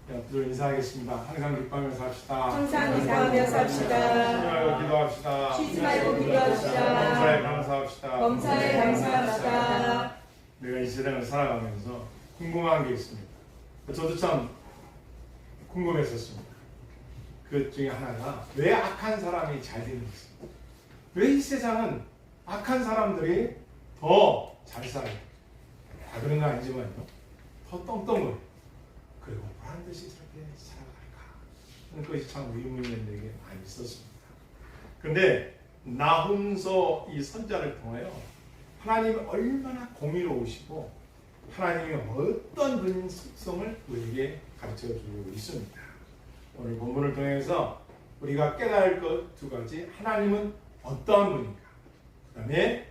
여러분들 인사하겠습니다. 항상 기뻐하며 삽시다. 항상 기뻐하며 삽시다. 쉬지 말고 기도합시다. 쉬지 말고 기도합시다. 범사에 감사합시다. 범사에 감사합시다. 내가 이 세상을 살아가면서 궁금한 게 있습니다. 저도 참 궁금했었습니다. 그 중에 하나가 왜 악한 사람이 잘 되는 것입니다. 왜 이 세상은 악한 사람들이 더 잘 살아요? 다 그런 거 아니지만요. 더 떵떵거려. 그리고 보란 듯이 저렇게 살아갈까? 하는 것이 참 의문이 되게 많이 있었습니다. 그런데 나훔서 이 선자를 통하여 하나님이 얼마나 공의로우시고 하나님이 어떤 분 속성을 우리에게 가르쳐주고 있습니다. 오늘 본문을 통해서 우리가 깨달을 것 두 가지, 하나님은 어떠한 분인가, 그 다음에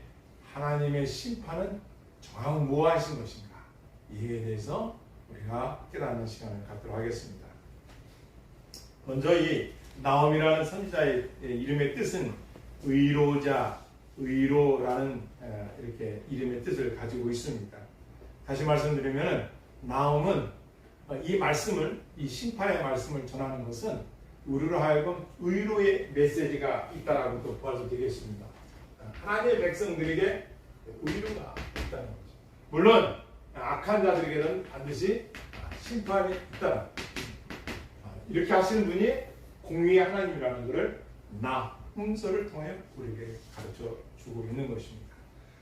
하나님의 심판은 정확 무엇하신 것인가, 이에 대해서 우리가 깨닫는 시간을 갖도록 하겠습니다. 먼저 이 나홈이라는 선지자의 이름의 뜻은 의로자, 의로라는 이렇게 이름의 뜻을 가지고 있습니다. 다시 말씀드리면 나홈은 이 말씀을, 이 심판의 말씀을 전하는 것은 우리로 하여금 의로의 메시지가 있다라고 또 보아도 되겠습니다. 하나님의 백성들에게 의로가 있다는 거죠. 물론 악한 자들에게는 반드시 심판이 있다. 이렇게 하시는 분이 공의의 하나님이라는 것을 나훔서를 통해 우리에게 가르쳐 주고 있는 것입니다.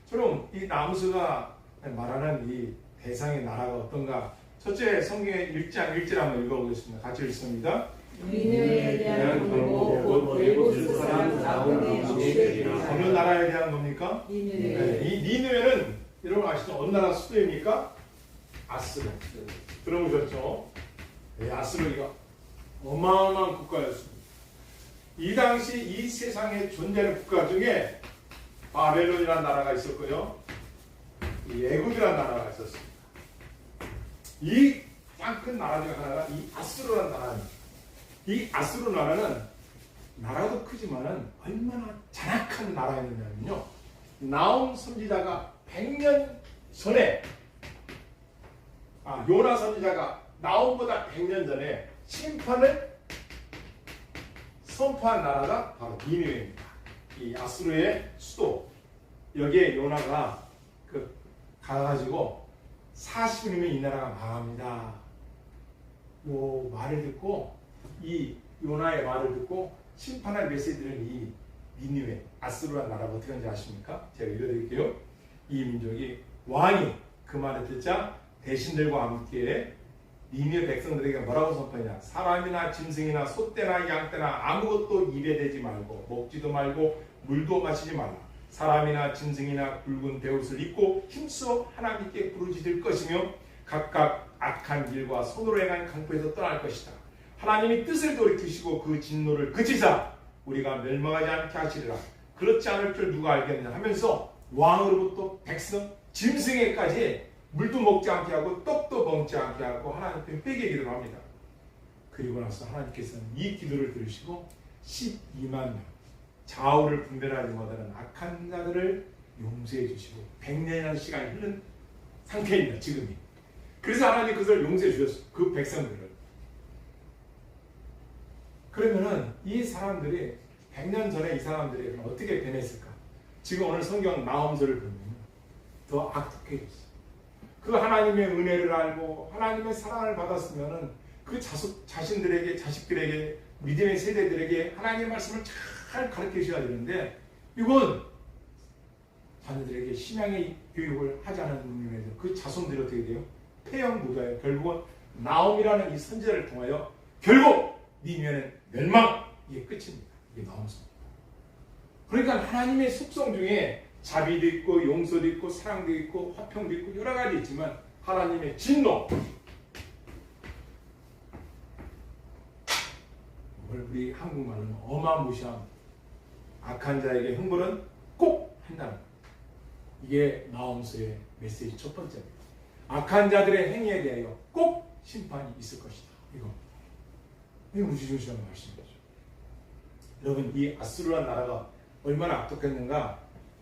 저는 이 나훔서가 말하는 이 대상의 나라가 어떤가? 첫째, 성경의 1장 1절 한번 읽어보겠습니다. 같이 읽습니다. 니느웨에 대한 권고 곧 벨고스 사람 나홈의 주제들이라. 어느 나라에 대한 겁니까? 니느웨. 이 니느웨는 여러분 아시죠? 어느 나라 수도입니까? 아스루. 들어보셨죠? 아스루가 어마어마한 국가였습니다. 이 당시 이 세상에 존재하는 국가 중에 바벨론이라는 나라가 있었고요, 이 애굽이라는 나라가 있었습니다. 이 가장 큰 나라 중 하나가 이 아스루라는 나라입니다. 이 아스루 나라는 나라도 크지만은 얼마나 잔악한 나라였느냐면요, 나홈 선지자가 100년 전에, 요나 선지자가 나홈보다 100년 전에 심판을 선포한 나라가 바로 니느웨입니다. 이 아스루의 수도, 여기에 요나가 가가지고 40년이면 이 나라가 망합니다. 요 말을 듣고, 이 요나의 말을 듣고 심판할 메시지를 이 니느웨, 아스루라는 나라가 어떻게 하는지 아십니까? 제가 읽어드릴게요. 이 민족이 왕이 그 말을 듣자 대신들과 함께 니느웨 백성들에게 뭐라고 선포하냐? 사람이나 짐승이나 소떼나 양떼나 아무것도 입에 대지 말고 먹지도 말고 물도 마시지 말라. 사람이나 짐승이나 굵은 베옷을 입고 힘써 하나님께 부르짖을 것이며 각각 악한 길과 손으로 행한 강포에서 떠날 것이다. 하나님이 뜻을 돌이키시고 그 진노를 그치사 우리가 멸망하지 않게 하시리라. 그렇지 않을 줄 누가 알겠느냐 하면서 왕으로부터 백성, 짐승에까지 물도 먹지 않게 하고 떡도 먹지 않게 하고 하나님께 회개 기도를 합니다. 그리고 나서 하나님께서는 이 기도를 들으시고 12만 명, 좌우를 분별하지 못하는 악한 자들을 용서해 주시고 100년이라는 시간이 흐른 상태입니다. 지금이. 그래서 하나님이 그것을 용서해 주셨어요. 그 백성들을. 그러면은 이 사람들이 100년 전에 이 사람들이 어떻게 변했을까? 지금 오늘 성경 나홈서를 보면 더 악독해졌어요. 그 하나님의 은혜를 알고 하나님의 사랑을 받았으면은 그 자신들에게, 자식들에게, 믿음의 세대들에게 하나님의 말씀을 잘 가르쳐 주셔야 되는데, 이건 자녀들에게 신앙의 교육을 하지 않은 의미에서 그 자손들이 어떻게 돼요? 폐영부자예요. 결국은 나홈이라는 이 선지자를 통하여 결국 니느웨는 멸망, 이게 끝입니다. 이게 나홈서입니다. 그러니까 하나님의 속성 중에 자비도 있고 용서도 있고 사랑도 있고 화평도 있고 여러 가지 있지만 하나님의 진노, 우리 한국말로는 어마무시한 악한 자에게 형벌은 꼭 한다는 것. 이게 나홈서의 메시지 첫 번째입니다. 악한 자들의 행위에 대하여 꼭 심판이 있을 것이다. 이거 무시무시한 말씀이죠. 여러분, 이 아스루라는 나라가 얼마나 악독했는가?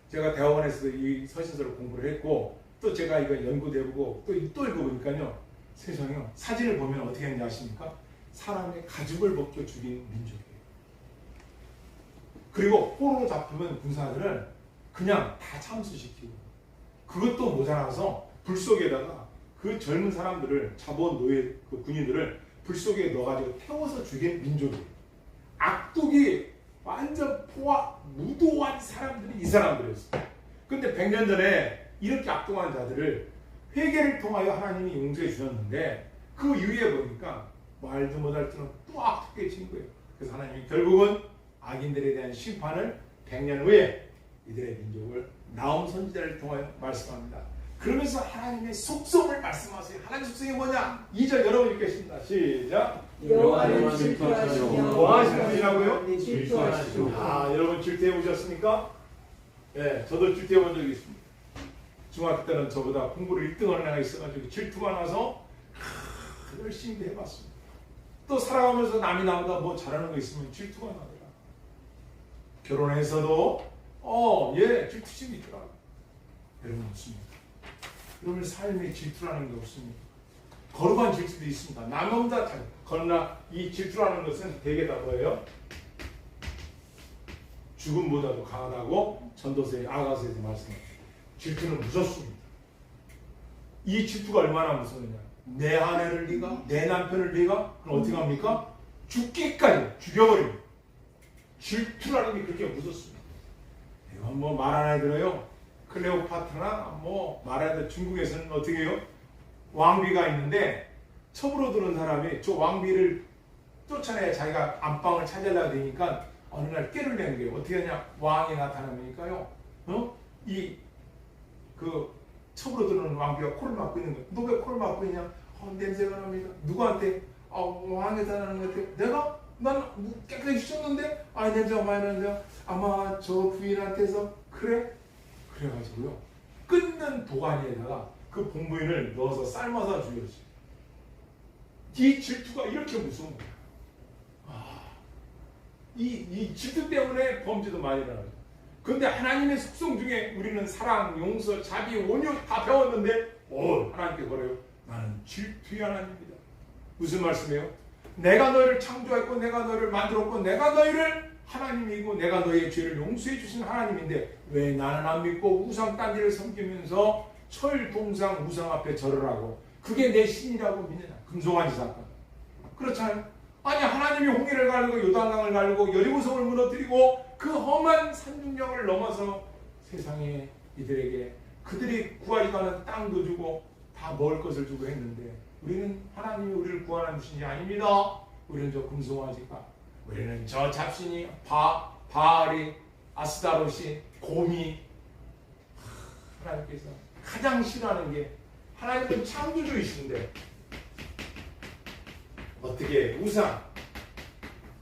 제가 대학원에서도 이 서신서를 공부를 했고, 또 제가 이거 연구도 해보고 또 읽어보니까요, 세상에요. 사진을 보면 어떻게 했는지 아십니까? 사람의 가죽을 벗겨 죽인 민족이에요. 그리고 포로로 잡히면 군사들은 그냥 다 참수시키고 그것도 모자라서 불 속에다가 그 젊은 사람들을 잡아온 노예 그 군인들을 불 속에 넣어가지고 태워서 죽인 민족이에요. 악독이 완전 무도한 사람들이 이 사람들이었어요. 근데 100년 전에 이렇게 악독한 자들을 회개를 통하여 하나님이 용서해 주셨는데 그 이후에 보니까 말도 못할 줄은 또 악독해진 거예요. 그래서 하나님이 결국은 악인들에 대한 심판을 100년 후에 이들의 민족을 나움 선지자를 통하여 말씀합니다. 그러면서 하나님의 속성을 말씀하세요. 하나님의 속성이 뭐냐? 2절 여러분 읽겠습니다. 시작. 여호와는 질투하시며 뭐 하시는 분이라고요? 질투하시고. 여러분 질투해 보셨습니까? 네, 저도 질투해 본 적이 있습니다. 중학교 때는 저보다 공부를 1등하는 애가 있어가지고 질투가 나서 열심히 해봤습니다. 또 살아가면서 남이 나보다 뭐 잘하는 거 있으면 질투가 나더라. 결혼해서도 질투심이 있더라고요. 여러분 없습니다. 여러분 삶에 질투라는 게 없습니다. 거룩한 질투도 있습니다. 남보다 그러나 이 질투라는 것은 대개 다 뭐예요? 죽음보다도 강하다고 전도서의 아가서에서 말씀합니다. 질투는 무섭습니다. 이 질투가 얼마나 무서우냐? 내 아내를 네가, 내 남편을 네가, 그럼 어떻게 합니까? 죽기까지 죽여버립니다. 질투라는 게 그렇게 무섭습니다. 이건 뭐 말 안 해드려요. 클레오파트라나 뭐 말해도 중국에서는 어떻게 해요? 왕비가 있는데 첩으로 들은 사람이 저 왕비를 쫓아내야 자기가 안방을 찾으려고 되니까 어느 날 깨를 낸 거예요. 어떻게 하냐? 왕이 나타나니까요. 그 첩으로 들어오는 왕비가 코를 막고 있는 거예요. 너 왜 코를 막고 있냐? 냄새가 납니다. 누구한테? 왕이 나타나는 것 같아요. 내가? 난 깨끗이 씻었는데? 냄새가 많이 나는데요. 아마 저 부인한테서 그래? 그래가지고요. 끊는 도가니에다가 그 본부인을 넣어서 삶아서 죽였어요. 이 질투가 이렇게 무서운 거예요. 이 질투 때문에 범죄도 많이 일어나죠. 그런데 하나님의 속성 중에 우리는 사랑, 용서, 자비, 온유 다 배웠는데 하나님께 그래요. 나는 질투의 하나님입니다. 무슨 말씀이에요? 내가 너희를 창조했고 내가 너희를 만들었고 내가 너희를 하나님이고 내가 너희의 죄를 용서해 주신 하나님인데 왜 나는 안 믿고 우상 딴지를 섬기면서 철, 동상, 우상 앞에 절을 하고 그게 내 신이라고 믿느냐? 금송아지 사건. 그렇잖아요. 아니 하나님이 홍해를 가르고 요단강을 가르고 여리고성을 무너뜨리고 그 험한 산중령을 넘어서 세상에 이들에게 그들이 구하지도 않은 땅도 주고 다 먹을 것을 주고 했는데 우리는 하나님이 우리를 구하는 분이 아닙니다. 우리는 저 금송아지가 우리는 저 잡신이 바알이 아스다롯이 곰이 하나님께서 가장 싫어하는 게 하나님은 창조주이신데 어떻게 우상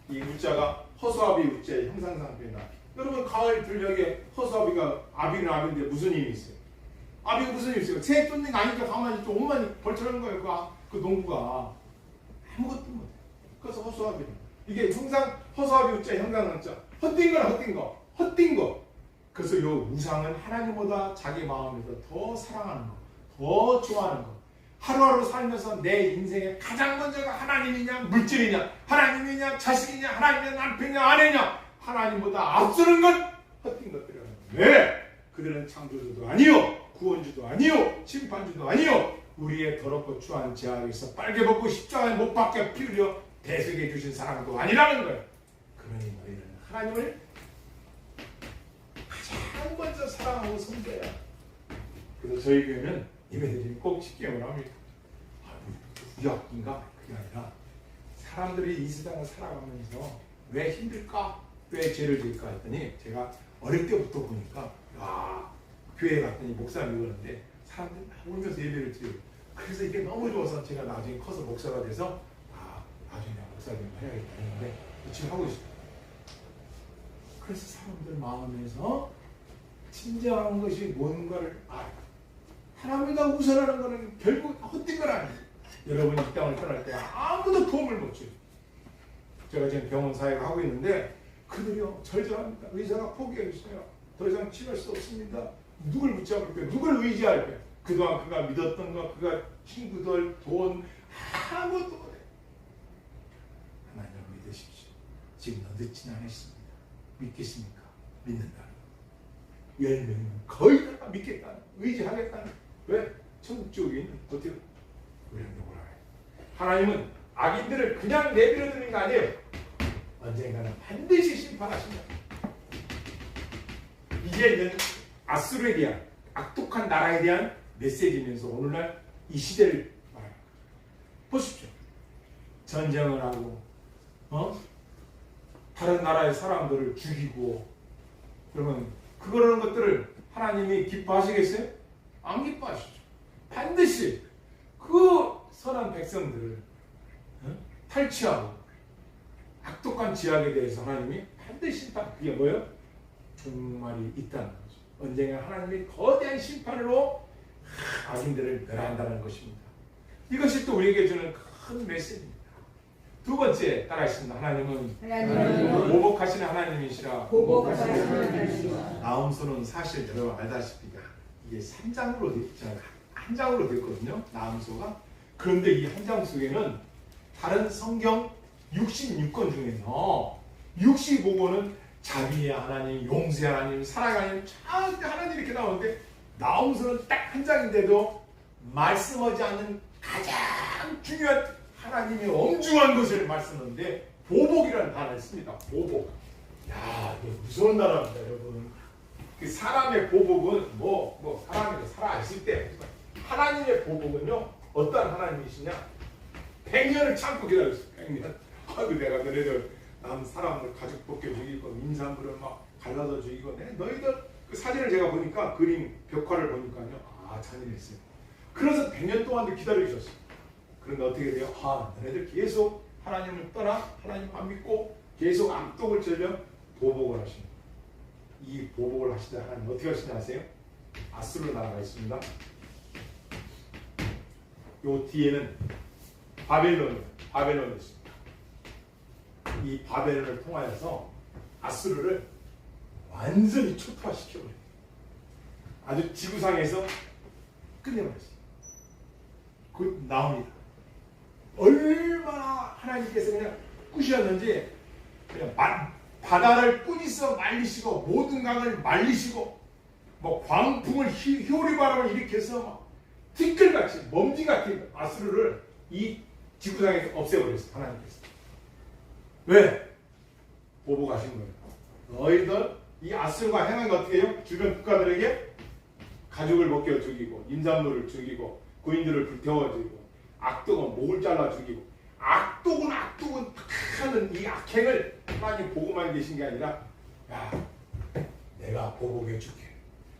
이 우자가 허수아비 우자의 형상상태다. 여러분 가을 들녘에 허수아비가 아비는 아비인데 무슨 힘이 있어요? 아비가 무슨 힘이 있어요? 새 쫓는 거 아니니까 가만히 좀 옷만 벌처는 거예요. 그 농부가 아무것도 못해. 그래서 허수아비는 이게 허수아비 우자 형상상자 헛된 거나 헛된 거. 그래서 이 우상은 하나님보다 자기 마음에서 더 사랑하는 거, 더 좋아하는 거. 하루하루 살면서 내 인생에 가장 먼저가 하나님이냐 물질이냐 하나님이냐 자식이냐 하나님이냐 남편이냐 아내냐 하나님보다 앞서는 건 헛된 것들이라는 거예요. 왜? 그들은 창조주도 아니요 구원주도 아니요 심판주도 아니요 우리의 더럽고 추한 죄악에서 빨개 벗고 십자가에 못 박혀 피 흘려 대속해 주신 사람도 아니라는 거예요. 그러니 너희는 하나님을 가장 먼저 사랑하고 섬겨야. 그래서 저희 교회는 예배드리면 꼭 직경을 합니다. 구역인가? 그게 아니라 사람들이 이 세상을 살아가면서 왜 힘들까? 왜 죄를 지을까 했더니 제가 어릴 때부터 보니까 교회에 갔더니 목사님이 그러는데 사람들이 막 울면서 예배를 드려요. 그래서 이게 너무 좋아서 제가 나중에 커서 목사가 돼서 나중에 목사님 해야겠다 했는데 지금 하고 있어요. 그래서 사람들 마음에서 진정한 것이 뭔가를 하나님보다 우선하는 것은 결국 헛된 건 아니에요. 여러분이 이 땅을 떠날 때 아무도 도움을 못 줘요. 제가 지금 병원 사역을 하고 있는데 그들이요 절절합니다. 의사가 포기해 주세요. 더 이상 치료할 수 없습니다. 누굴 붙잡을까요? 누굴 의지할까요? 그동안 그가 믿었던 거, 그가 친구들, 돈 아무것도 못해. 하나님을 믿으십시오. 지금 늦지는 않았습니다. 믿겠습니까? 믿는다는 거. 10명이면 거의 다 믿겠다는, 의지하겠다는. 왜? 천국 지옥에 있는 어떻게 우리는 누구라 해. 하나님은 악인들을 그냥 내버려 두는 거 아니에요. 언젠가는 반드시 심판하신다. 이게 아수르에 대한 악독한 나라에 대한 메시지면서 오늘날 이 시대를 말합니다. 보십시오. 전쟁을 하고 다른 나라의 사람들을 죽이고 그러면 그러는 것들을 하나님이 기뻐하시겠어요? 안 기뻐하시죠. 반드시 그 선한 백성들을 탈취하고 악독한 지악에 대해서 하나님이 반드시 심판. 그게 뭐예요? 종말이 있다는 거죠. 언젠가 하나님이 거대한 심판으로 악인들을 멸한다는 것입니다. 이것이 또 우리에게 주는 큰 메시지입니다. 두 번째 따라하십니다. 하나님은 보복하시는 하나님이시라. 나음서는 사실 여러분 알다시피 이게 3장으로 한 장으로 됐거든요. 나음서가. 그런데 이 한 장 속에는 다른 성경 66권 중에서 65권은 자비의 하나님, 용서의 하나님, 사랑의 하나님, 하나님 이렇게 나오는데 나음서는 딱 한 장인데도 말씀하지 않는 가장 중요한 하나님의 엄중한 것을 말씀하는데 보복이라는 단어를 씁니다. 보복. 야, 이게 무서운 단어입니다, 여러분. 그 사람의 보복은 사람이 살아있을 때 하나님의 보복은요 어떤 하나님이시냐? 100년을 참고 기다렸어요. 100년. 아이고 내가 너네들 남 사람을 가족 벗겨 죽이고 임산부를 막 갈라서 죽이고 너희들 그 사진을 제가 보니까 그림 벽화를 보니까요 잔인했어요. 그래서 100년 동안도 기다려주셨어요. 그런데 어떻게 돼요? 너네들 계속 하나님을 떠나 하나님 안 믿고 계속 악독을 저려 보복을 하십니다. 이 보복을 하시다 하나님 어떻게 하시냐 아세요? 아수르 나라가 있습니다. 요 뒤에는 바벨론이 있습니다. 이 바벨론을 통하여서 아수르를 완전히 초토화시켜버려요. 아주 지구상에서 끝내버렸어요. 그 나옵니다. 얼마나 하나님께서 그냥 꾸셨는지 그냥 바다를 꾸짖어 말리시고 모든 강을 말리시고 광풍을 효리바람을 일으켜서 막 티끌같이 먼지같은 아수르를 이 지구상에서 없애버렸어요. 하나님께서. 왜? 보복하신 거예요. 너희들 이 아수르가 행한 거 어떻게 해요? 주변 국가들에게 가족을 벗겨 죽이고 임산부를 죽이고 고인들을 불태워 죽이고 악독은 목을 잘라 죽이고 악독은 하는 이 악행을 하나님 보고만 계신 게 아니라 내가 보복해 줄게.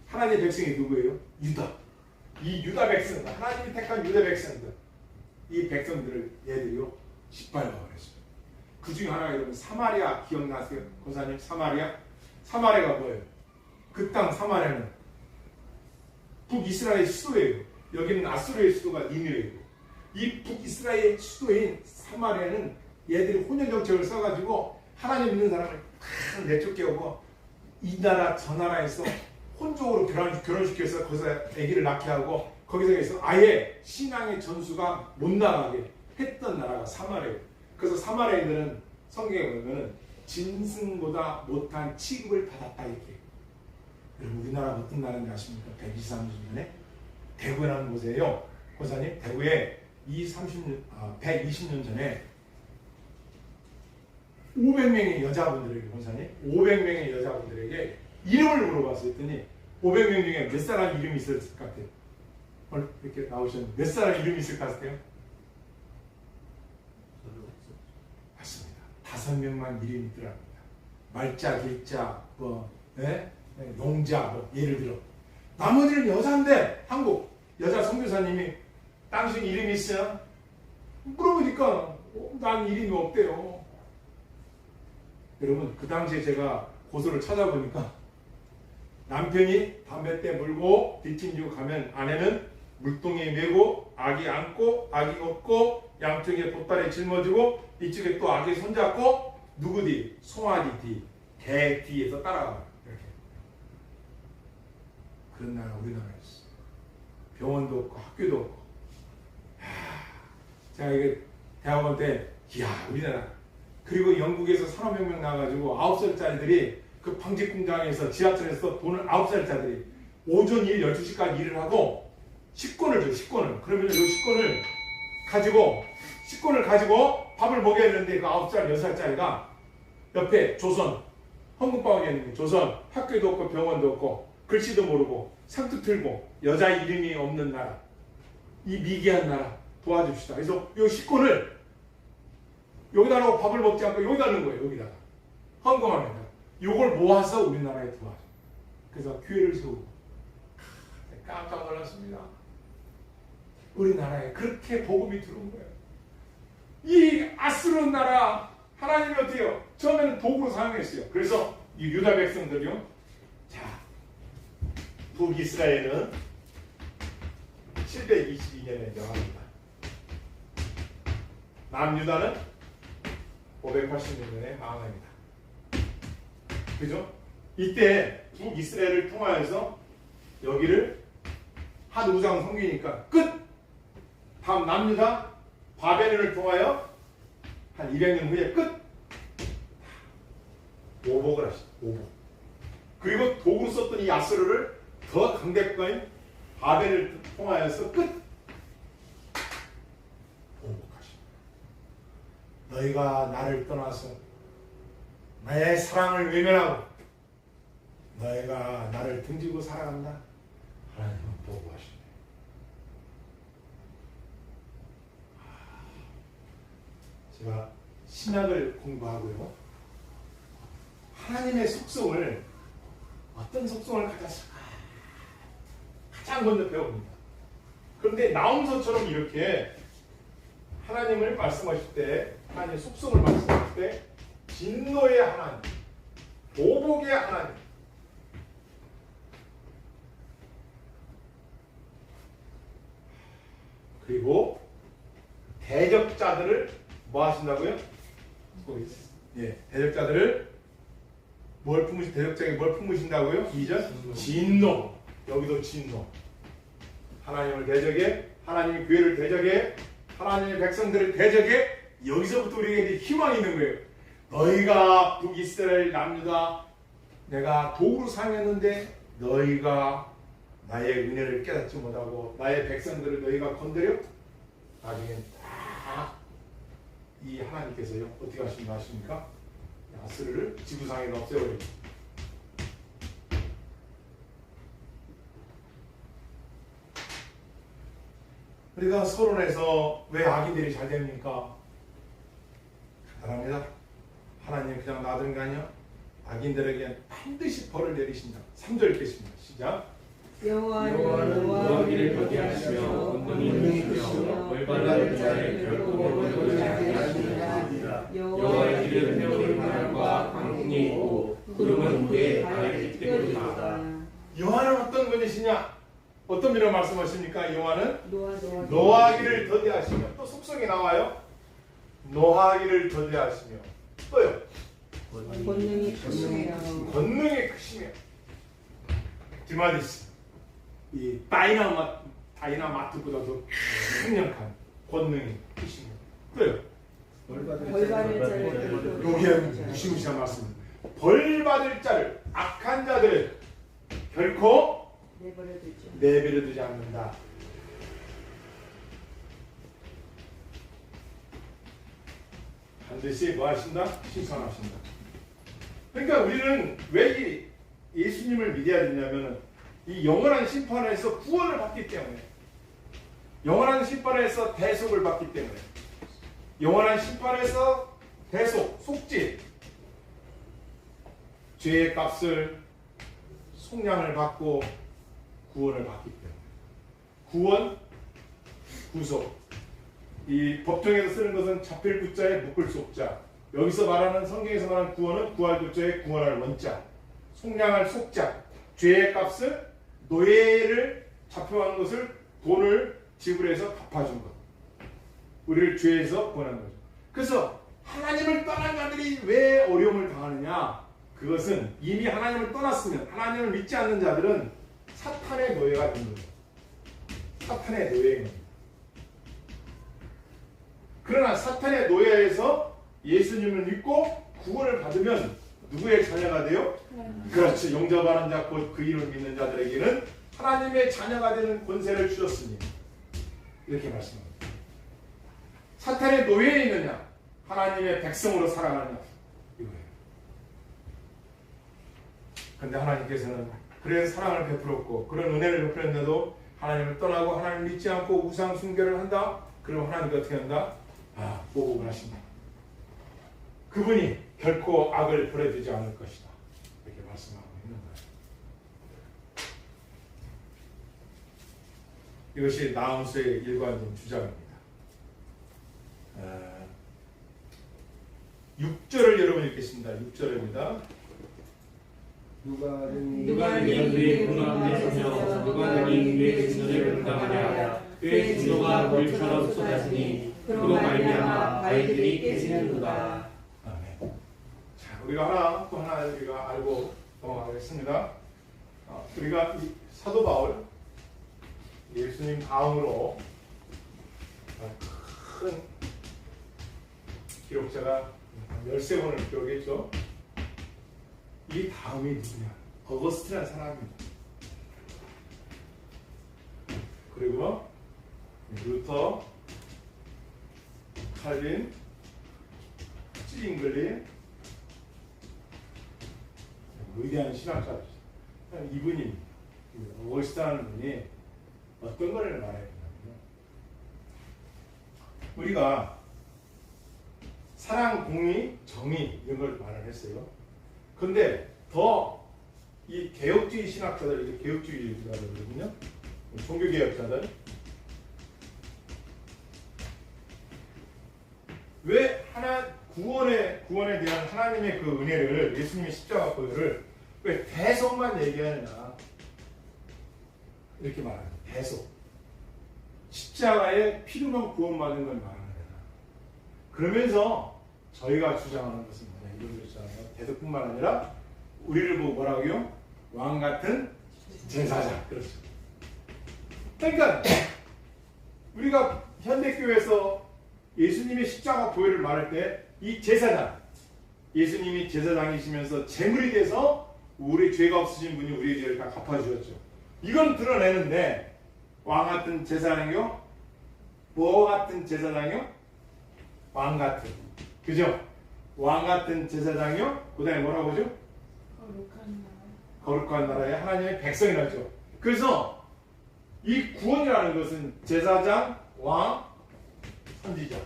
하나님의 백성이 누구예요? 유다. 이 유다 백성들, 하나님이 택한 유다 백성들, 이 백성들을 얘들이요 짓밟아 버렸어요. 그 중에 하나가 여러분 사마리아 기억나세요? 권사님 사마리아가 뭐예요? 그 땅 사마리아는 북이스라엘 수도예요. 여기는 아수르의 수도가 니느웨이고 이 북이스라엘 수도인 사마리아는 얘들이 혼혈정책을 써가지고 하나님 믿는 사람을 다 내쫓겨오고 이 나라 저 나라에서 혼족으로 결혼시켜서 거기서 아기를 낳게 하고 거기서 아예 신앙의 전수가 못 나가게 했던 나라가 사마리아예요. 그래서 사마리아인들은 성경에 보면은 짐승보다 못한 취급을 받았다 이렇게. 여러분 우리나라 어떤 나라인지 아십니까? 123년 전에 대구라는 곳에요. 권사님 대구에 120년 전에 500명의 여자분들에게 권사님 500명의 여자분들에게 이름을 물어봤어요. 했더니 500명 중에 몇 사람 이름이 있을 것 같아요? 오늘 이렇게 나오셨는데 몇 사람 이름이 있을 것 같아요? 맞습니다. 5명만 이름이 있더랍니다. 말자, 길자, 용자, 예를 들어. 나머지는 여자인데 한국 여자 선교사님이 당신 이름이 있어요? 물어보니까 난 이름이 없대요. 여러분 그 당시에 제가 고소를 찾아보니까 남편이 담배 때 물고 뒷짐지고 가면 아내는 물동이에 메고 아기 안고 아기 업고 양쪽에 보따리 짊어지고 이쪽에 또 아기 손잡고 누구 뒤? 송아지 뒤, 개 뒤에서 따라가요. 이렇게. 그런 나라 우리나라였어. 병원도 없고 학교도 없고. 제가 이게 대학원 때 이야 우리나라 그리고 영국에서 산업혁명 나와가지고 9살짜리들이 그 방직 공장에서 지하철에서 돈을 9살짜리들이 오전 일 12시까지 일을 하고 식권을 줘요. 식권을. 그러면 이 식권을 가지고 밥을 먹여야 되는데 그 9살 6살짜리가 옆에 조선 헌금방에 있는 조선 학교도 없고 병원도 없고 글씨도 모르고 상투 틀고 여자 이름이 없는 나라 이 미개한 나라 도와줍시다. 그래서 이 식권을 여기다 놓고 밥을 먹지 않고 여기다 넣는 거예요. 여기다가 헌금합니다. 이걸 모아서 우리나라에 도와줘. 그래서 교회를 세우고 깜짝 놀랐습니다. 우리나라에 그렇게 복음이 들어온 거예요. 이 아스로운 나라 하나님이 어떻게 해요? 처음에는 도구로 사용했어요. 그래서 이 유다 백성들이요. 자, 북이스라엘은 722년에 명합니다. 남유다는 586년에 망합니다. 그죠? 이때 북이스라엘을 통하여서 여기를 한 우상 섬기니까 끝! 다음 남유다 바벨론을 통하여 한 200년 후에 끝! 오복을 하시죠. 오복. 그리고 도구로 썼던 이 아스르를 더 강대국가인 바벨을 통하여서 끝! 오복하십니다. 너희가 나를 떠나서 나의 사랑을 외면하고 너희가 나를 등지고 살아간다. 하나님은 보고하시네. 제가 신약을 공부하고요. 하나님의 속성을 어떤 속성을 가졌을까 가장 먼저 배웁니다. 그런데 나홈서처럼 이렇게 하나님을 말씀하실 때 하나님의 속성을 말씀하실 때 진노의 하나님, 보복의 하나님 그리고 대적자들을 뭐 하신다고요? 예, 대적자들을 대적자에게 뭘 품으신다고요? 2절 진노. 여기도 진노. 하나님을 대적해, 하나님의 교회를 대적해, 하나님의 백성들을 대적해. 여기서부터 우리에게 이제 희망이 있는 거예요. 너희가 북이스라엘 남유다 내가 도구로 사용했는데 너희가 나의 은혜를 깨닫지 못하고 나의 백성들을 너희가 건드려 나중엔 다 이 하나님께서요 어떻게 하십니까? 아스르를 지구상에 없애버리고 우리가 서론에서 왜 악인들이 잘 됩니까? 간단합니다. 하나님 그냥 놔두는 게 아니야. 악인들에게 반드시 벌을 내리신다. 3절 읽겠습니다. 시작. 여호와는 노하기를 더디하시며 운동이 크시며 벌받을 자를 결코 벌거지 아니하시리라. 여호와의 길은 태우는 바람과 강풍이 있고 구름은 그의 발을 빗대도다. 여호와는 어떤 분이시냐? 어떤 분이라고 말씀하십니까? 여호와는 노하기를 더디하시며 또 속성이 나와요. 노하기를 더디하시며 또요. 권능이 크시며 권능이 크시며 디마디스 이 다이나마트보다도 강력한 권능이 크시며 또요. 벌받을 자를 여기에 무시무시한 말씀입니다. 벌받을 자를 악한 자들을 결코 내버려두지 않는다. 반드시 뭐 하신다? 신선하신다. 그러니까 우리는 왜 이 예수님을 믿어야 되냐면 이 영원한 심판에서 구원을 받기 때문에 영원한 심판에서 대속을 받기 때문에 영원한 심판에서 대속, 속죄 죄의 값을 속량을 받고 구원을 받기 때문에 구원, 구속 이 법정에서 쓰는 것은 잡힐 구자에 묶을 속자 여기서 말하는 성경에서 말하는 구원은 구할 구자에 구원할 원자 속량할 속자 죄의 값을 노예를 잡혀간 것을 돈을 지불해서 갚아준 것 우리를 죄에서 구원한 거죠. 그래서 하나님을 떠난 자들이 왜 어려움을 당하느냐 그것은 이미 하나님을 떠났으면 하나님을 믿지 않는 자들은 사탄의 노예가 된 거죠. 사탄의 노예인 겁니다. 그러나 사탄의 노예에서 예수님을 믿고 구원을 받으면 누구의 자녀가 돼요? 그렇지. 용접하는 자 곧 그 이름을 믿는 자들에게는 하나님의 자녀가 되는 권세를 주셨으니 이렇게 말씀합니다. 사탄의 노예에 있느냐 하나님의 백성으로 살아가느냐 이거예요. 그런데 하나님께서는 그런 사랑을 베풀었고 그런 은혜를 베풀었는데도 하나님을 떠나고 하나님을 믿지 않고 우상 숭배를 한다? 그럼 하나님이 어떻게 한다? 보복을 하신다. 그분이 결코 악을 버려두지 않을 것이다. 이렇게 말씀하고 있는 거예요. 이것이 나훔수의 일관된 주장입니다. 6절을 여러분 읽겠습니다. 6절입니다. 누가 너희 분노함에 서며 누가 너희 위에 진노를 분당하랴. 그의 진노가 물처럼 쏟아지니 그로 말미암아 바위들이 깨지는도다. 아멘. 자, 우리가 또 하나 우리가 알고 넘어가겠습니다. 우리가 이 사도 바울 예수님 다음으로 큰 기록자가 13권을 기록했죠. 이 다음이 누구냐? 어거스트라는 사람입니다. 그리고 루터, 칼빈, 찌잉글린, 위대한 신학자입니다. 이분이 어거스트라는 분이 어떤 걸 말해야 되냐면요. 우리가 사랑, 공의, 정의 이런 걸 말을 했어요. 근데 더 이 개혁주의 신학자들, 이게 개혁주의자들이거든요. 종교개혁자들. 왜 구원에 대한 하나님의 그 은혜를, 예수님의 십자가 보혈을 왜 대속만 얘기하느냐. 이렇게 말합니다. 대속. 십자가에 피로만 구원받은 걸 말하는 거야. 그러면서 저희가 주장하는 것은 뭐냐. 이런 거 있잖아요. 대속뿐만 아니라 우리를 보고 뭐라고요? 왕 같은 제사장. 그렇죠. 그러니까 우리가 현대교회에서 예수님의 십자가 보혈을 말할 때 이 제사장, 예수님이 제사장이시면서 제물이 돼서 우리 죄가 없으신 분이 우리의 죄를 다 갚아주셨죠. 이건 드러내는데 왕 같은 제사장이요? 뭐 같은 제사장이요? 왕 같은. 그죠? 왕 같은 제사장이요? 그 다음에 뭐라고 하죠? 거룩한 나라의 하나님의 백성이라죠. 그래서 이 구원이라는 것은 제사장, 왕, 선지자.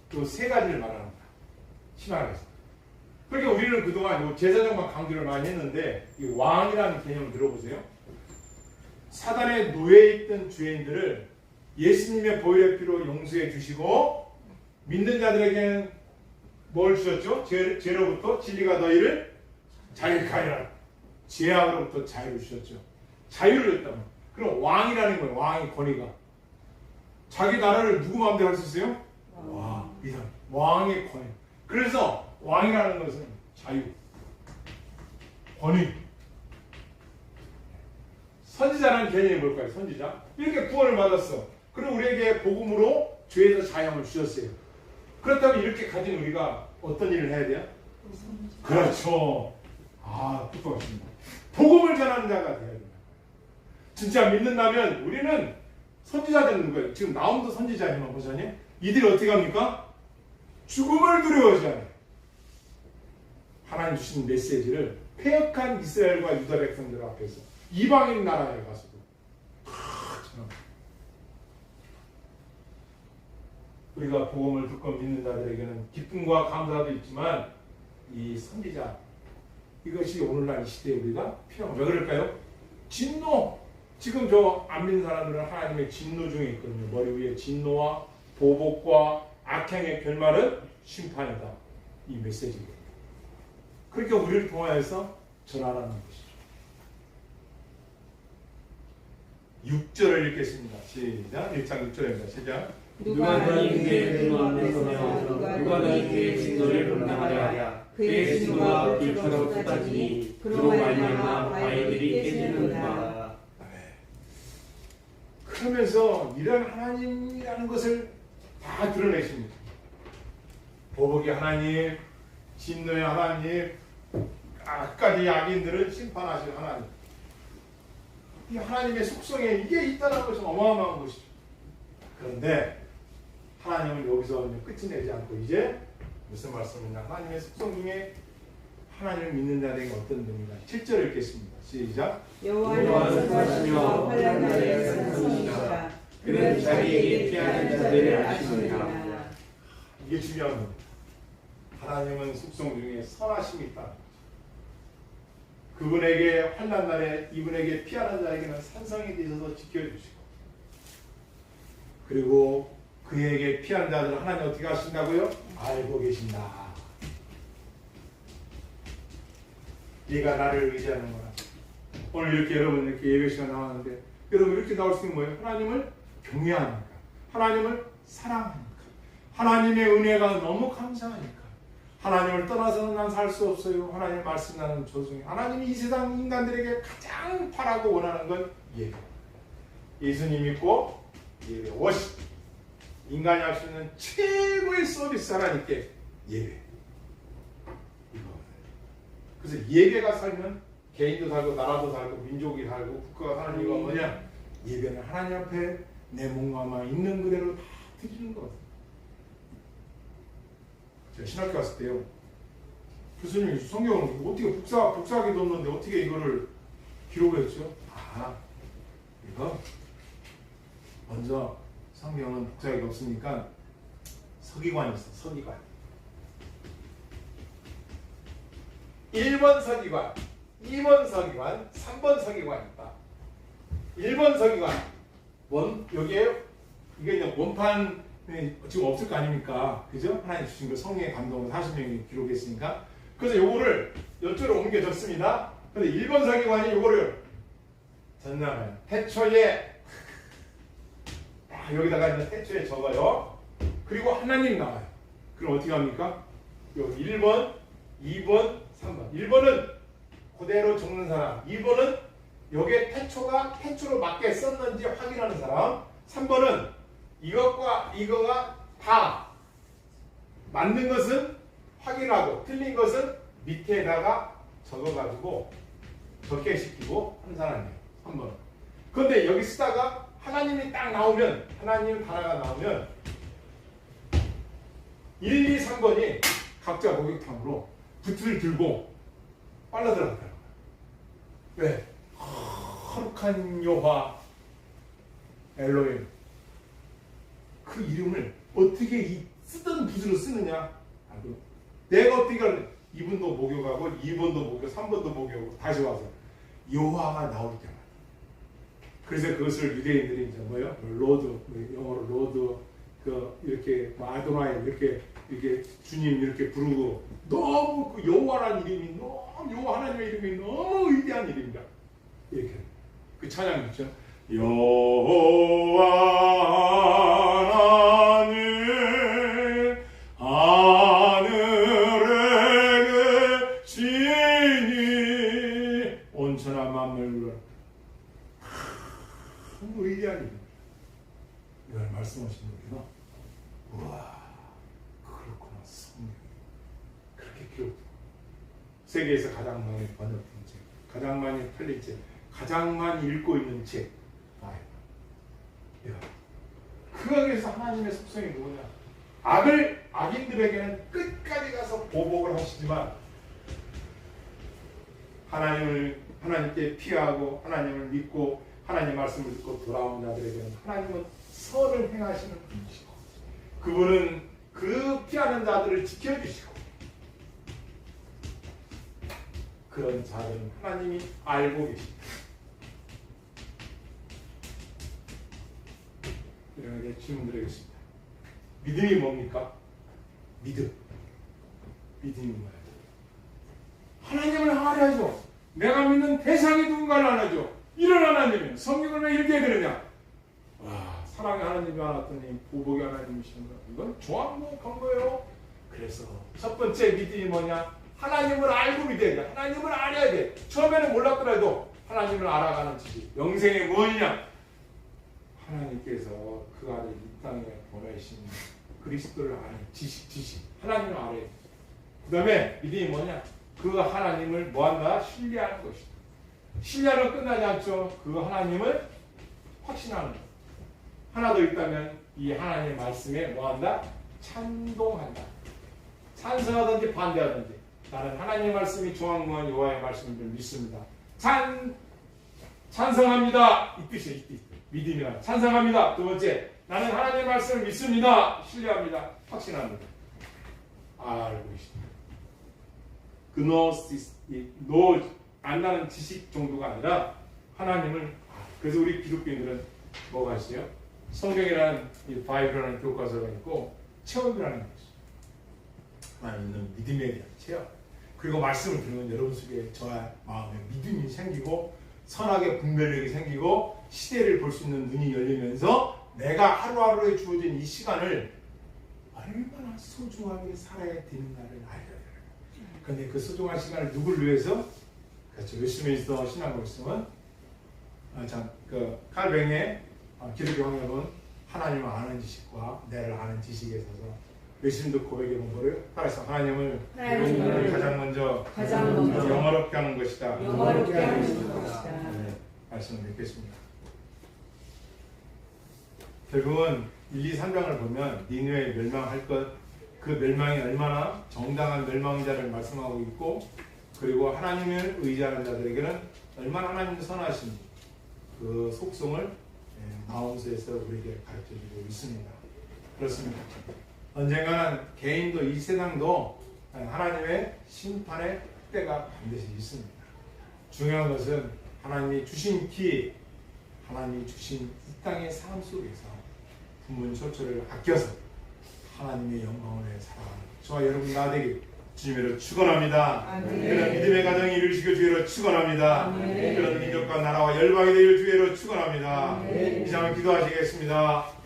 그 세 가지를 말하는 거야. 신학에서. 그러니까 우리는 그동안 제사장만 강조를 많이 했는데 이 왕이라는 개념을 들어보세요. 사단의 노예에 있던 죄인들을 예수님의 보혈의 피로 용서해 주시고 믿는 자들에게는 뭘 주셨죠? 죄로부터 진리가 너희를 자유케 하리라. 죄악으로부터 자유를 주셨죠. 자유를 줬다면. 그럼 왕이라는 거예요. 왕의 권위가. 자기 나라를 누구 마음대로 할 수 있어요? 왕의 권위. 그래서 왕이라는 것은 자유, 권위. 선지자라는 개념이 뭘까요? 선지자. 이렇게 구원을 받았어. 그리고 우리에게 복음으로 죄에서 자유함을 주셨어요. 그렇다면 이렇게 가진 우리가 어떤 일을 해야 돼요? 그렇죠. 똑똑하십니다. 복음을 전하는 자가 되어야 됩니다. 진짜 믿는다면 우리는 선지자 되는 거예요. 지금 나움도 선지자지만 보자니 이들이 어떻게 합니까? 죽음을 두려워하지 않아요. 하나님 주신 메시지를 패역한 이스라엘과 유다 백성들 앞에서 이방인 나라에 가서도 우리가 복음을 듣고 믿는 자들에게는 기쁨과 감사도 있지만 이 선지자 이것이 오늘날 이 시대에 우리가 필요합니다. 왜 그럴까요? 진노. 지금 저 안 믿는 사람들은 하나님의 진노 중에 있거든요. 머리 위에 진노와 보복과 악행의 결말은 심판이다. 이 메시지입니다. 그러니까 우리를 통하여서 전하라는 것이죠. 6절을 읽겠습니다. 시작. 1장 6절입니다. 시작. 누가 너희 위에 분노함에 서며 누가 너희 위에 진노를 분당하랴. 그의 진노가 불처럼 쏟아지니 그로 말미암아 바위들이 깨지는도다. 하시면서 이런 하나님이라는 것을 다 드러내십니다. 보복의 하나님, 진노의 하나님, 악까지 악인들을 심판하실 하나님. 이 하나님의 속성에 이게 있다는 것이 어마어마한 것이죠. 그런데 하나님은 여기서 끝이 내지 않고 이제 무슨 말씀이냐? 하나님의 속성 중에 하나님을 믿는 자들에게 어떤 분인가? 7절 읽겠습니다. 시작. 여호와는 선하시며 환난 날에 선하시니라. 그는 자기에게 피하는 자들을 아시느니라. 이게 중요한 겁니다. 하나님은 속성 중에 선하심이 있다. 그분에게 환난 날에 이분에게 피하는 자에게는 산성이 되셔서 지켜주시고, 그리고 그에게 피한 자들을 하나님 어떻게 하신다고요? 알고 계신다. 네가 나를 의지하는구나. 오늘 이렇게 여러분 이렇게 예배 시간 나왔는데 여러분 이렇게 나올 수 있는 뭐예요? 하나님을 경외하니까, 하나님을 사랑하니까, 하나님의 은혜가 너무 감사하니까, 하나님을 떠나서는 난 살 수 없어요. 하나님 말씀 나는 조중에 하나님이 이 세상 인간들에게 가장 바라고 원하는 건 예배. 예수님 믿고 예배. 워십. 인간이 할 수 있는 최고의 서비스 하나님께 예배. 이거. 그래서 예배가 살면 개인도 살고 나라도 살고 민족이 살고 국가가 사는 이유가 뭐냐? 예배는 하나님 앞에 내 몸과 마음 있는 그대로 다 드리는 거거든요. 제가 신학교 갔을 때요, 교수님이 성경을 어떻게 복사하기도 없는데 어떻게 이거를 기록을 했죠? 이거 먼저 성경은 복사하기가 없으니까 서기관이 있어. 서기관 1번 서기관, 2번 서기관, 3번 서기관이 있다. 1번 서기관 여기에 이게 이제 원판 지금 없을 거 아닙니까? 그죠? 하나님 주신 거 성령의 감동으로 40명이 기록했으니까. 그래서 요거를 이쪽으로 옮겨졌습니다. 근데 1번 서기관이 요거를 전남을 태초에 여기다가 이제 태초에 적어요. 그리고 하나님 나와요. 그럼 어떻게 합니까? 여기 1번, 2번, 3번. 1번은 그대로 적는 사람. 2번은 여기에 태초로 맞게 썼는지 확인하는 사람. 3번은 이것과 이거가 다 맞는 것은 확인하고 틀린 것은 밑에다가 적어가지고 적게시키고 한 사람이에요. 3번. 그런데 여기 쓰다가 하나님이 딱 나오면, 하나님 단어가 나오면 1, 2, 3번이 각자 목욕탕으로 붓을 들고 빨라들어가는 거예요. 왜? 거룩한 여호와 엘로힘, 그 이름을 어떻게 이 쓰던 붓으로 쓰느냐? 내가 어떻게 하는, 이분도 목욕하고 2번도 목욕, 3번도 목욕하고 다시 와서 여호와가 나올 때만. 그래서 그것을 유대인들이 이제 뭐요? 로드, 영어로 로드, 이렇게 아도나이 이렇게 주님 이렇게 부르고, 너무 그 여호와라는 이름이 너무, 여호와 하나님의 이름이 너무 위대한 이름이다. 이렇게 그 찬양 있죠. 여호와 하나님 하늘에 계시니 온천한 만물을, 너무 위대한 이름. 이걸 말씀하시는 거구나. 우와, 그렇구나. 성경 그렇게 기록되고, 세계에서 가장 많이 번역된 책, 가장 많이 팔린 책, 가장 많이 읽고 있는 책, 바이블. 그 안에서 하나님의 속성이 뭐냐? 악인들에게는 끝까지 가서 보복을 하시지만, 하나님께 피하고 하나님을 믿고 하나님 말씀을 듣고 돌아온 자들에게는 하나님은 선을 행하시는 분이시고, 그분은 그 피하는 자들을 지켜주시고, 그런 자들은 하나님이 알고 계십니다. 이렇게 질문 드리겠습니다. 믿음이 뭡니까? 믿음이 뭐예요? 하나님을 하려죠. 내가 믿는 대상이 누군가를 알아죠. 이런 하나님이에요. 성경을 왜 이렇게 그러냐? 와, 사랑의 하나님이 알았더니 보복의 하나님이시는 거야. 이건 정확한 거예요. 그래서 첫 번째 믿음이 뭐냐? 하나님을 알고 믿어야 돼. 하나님을 알아야 돼. 처음에는 몰랐더라도 하나님을 알아가는 지식. 영생이 뭐냐? 하나님께서 그 아들 이 땅에 보내신 그리스도를 아는 지식 하나님을 알아요. 그 다음에 믿음이 뭐냐? 그 하나님을 뭐한다? 신뢰하는 것이다. 신뢰로 끝나지 않죠. 그 하나님을 확신하는 것. 하나 더 있다면 이 하나님의 말씀에 뭐한다? 찬동한다. 찬성하든지 반대하든지 나는 하나님의 말씀이 조항무한 여호와의 말씀을 믿습니다. 찬성합니다. 이 뜻이에요. 이 뜻. 믿음이란 찬성합니다. 두 번째, 나는 하나님의 말씀을 믿습니다. 신뢰합니다. 확신합니다. 알고 있습니다. 그노시스, 안 나는 지식 정도가 아니라 하나님을 그래서 우리 기독교인들은 뭐가 있어요? 성경이라는 이 바이블이라는 교과서가 있고 체험이라는 것이 하나님은 믿음에 대한 체험. 그리고 말씀을 들으면 여러분 속에 저의 마음에 믿음이 생기고 선악의 분별력이 생기고 시대를 볼 수 있는 눈이 열리면서 내가 하루하루에 주어진 이 시간을 얼마나 소중하게 살아야 되는가를 알아야 돼요. 그런데 그 소중한 시간을 누굴 위해서? 그렇죠. 웨스트민스터 신앙을 있으면 칼뱅의 기독교 방법은 하나님을 아는 지식과 내를 아는 지식에 있어서 웨스트민스터 고백의 뭐를 따라서 하나님을 가장 먼저 영화롭게 하는 것이다. 네, 말씀을 뵙겠습니다. 결국은 1, 2, 3장을 보면 니느웨 멸망할 것, 그 멸망이 얼마나 정당한 멸망자를 말씀하고 있고 그리고 하나님을 의지하는 자들에게는 얼마나 하나님의 선하신 그 속성을 나홈스에서 우리에게 가르쳐주고 있습니다. 그렇습니다. 언젠가는 개인도 이 세상도 하나님의 심판의 때가 반드시 있습니다. 중요한 것은 하나님이 주신 기, 하나님이 주신 이 땅의 삶 속에서 분문초초를 아껴서 하나님의 영광을 살아가는 저와 여러분 다 되길 주님으로 축원합니다. 그런 믿음의 가정이 이루시길 주의로 축원합니다. 그런 민족과 나라와 열방이 되길 주의로 축원합니다. 이상을 기도하시겠습니다.